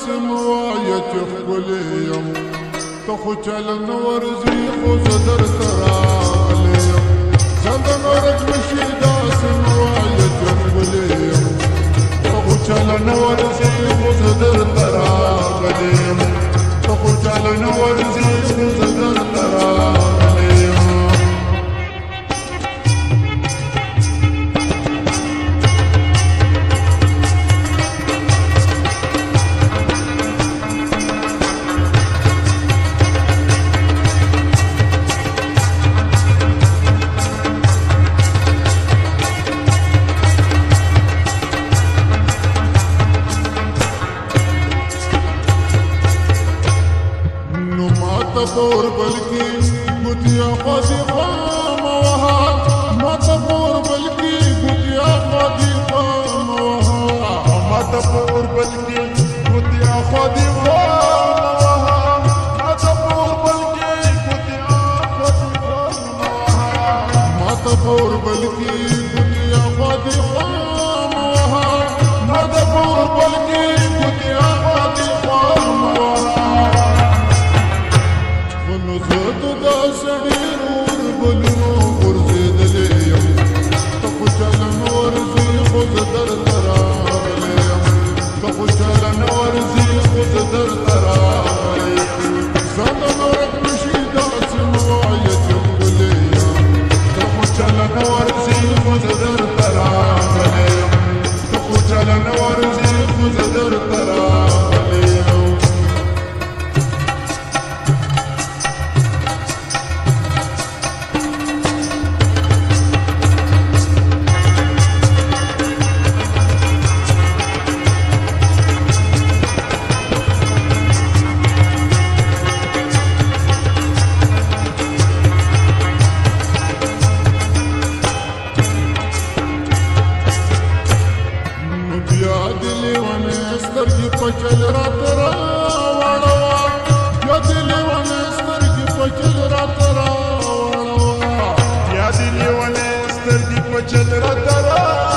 داسې مه وایه چې ښکلې یم ته خو چله نه ورځې خو زه درته راغلی یم ځنده مرګ نه شي داسې مه وایه چې ښکلې یم ته خو چله نه ورځې خو زه درته راغلی یم ته خو چله نه ورځې خو زه درته راغلی یم پور بلکی گتیا خودی خام وها مات پور بلکی گتیا خودی خام وها مات پور بلکی گتیا خودی خام وها مات پور بلکی گتیا خودی خام وها مات پور بلکی گتیا خودی خام وها مات پور بلکی گتیا خودی خام وها نو زه د سړي نور بلونو غورځېدلی یم ته خو چله نه ورځې خو زه درته راغلی یم ته خو چله نه ورځې خو زه درته راغلی یم ځانته مرګ نه شي داسې مه وایه چې ښکلې یم ته خو چله نه ورځې خو زه درته راغلی یم ته خو چله نه ورځې خو زه درته راغلی یم پچل رات راوړوا یا دې لیوانه سترګې پچل رات راوړوا یا دې لیوانه سترګې پچل رات راوړوا